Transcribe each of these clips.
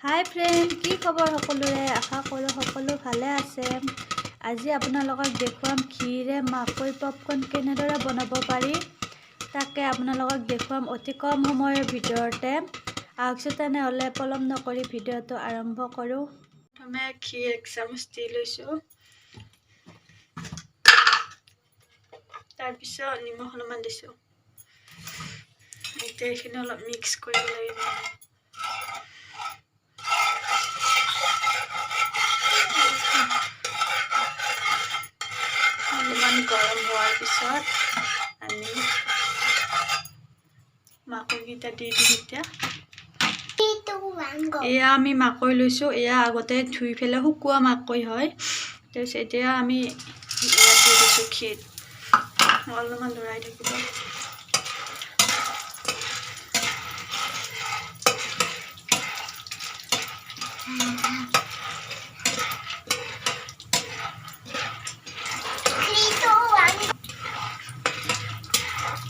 হাই friend, কি খবৰ সকলোৰে? আশা কৰোঁ সকলো ভালে আছে। আজি আপোনালোকক দেখুৱাম ঘিৰে মাকৈ পপকৰ্ন কেনেদৰে বনাব পাৰি। তাকে আপোনালোকক দেখুৱাম অতি কম সময়ৰ ভিতৰতে। আহকচোন তেনেহ'লে পলম নকৰি ভিডিঅ'টো আৰম্ভ কৰোঁ। প্ৰথমে ঘি 1 চামুচ দি লৈছোঁ। তাৰপিছত নিমখ অলপমান দিছোঁ। এতিয়া এইখিনি অলপ মিক্স কৰিব লাগিব। অলপমান গৰম হোৱাৰ পিছত আমি মাকৈকেইটা দি দিম। এতিয়া এয়া আমি মাকৈ লৈছোঁ। এয়া আগতে ধুই পেলাই শুকোৱা মাকৈ হয়। তাৰপিছত এতিয়া আমি ইয়াত দি দিছোঁ ঘিত। অলপমান লৰাই থাকিব।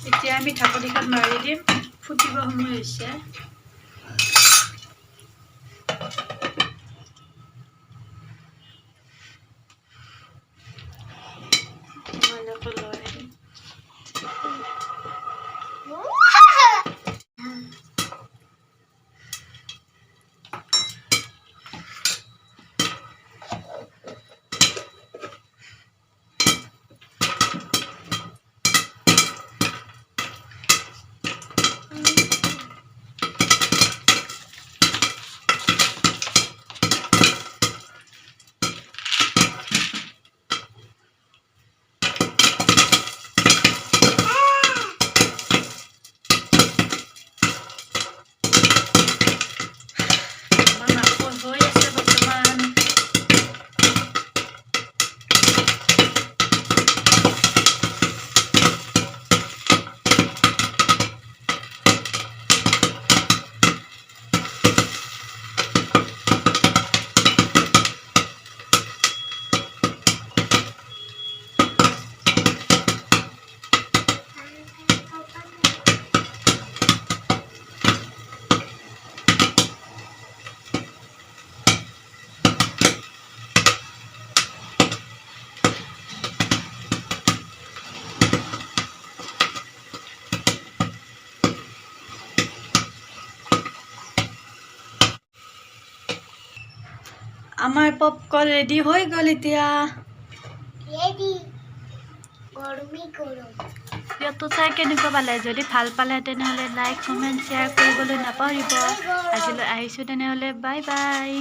এতিয়া আমি ঢাকনিখন মাৰি দিম। ফুটিব সময় হৈছে। আমাৰ পপকৰ্ন ৰেডি হৈ গ'ল। এতিয়া ভিডিঅ'টো চাই কেনেকুৱা পালে? যদি ভাল পালে তেনেহ'লে লাইক, কমেণ্ট, শ্বেয়াৰ কৰিবলৈ নাপাহৰিব। আজিলৈ আহিছোঁ তেনেহ'লে বাই বাই।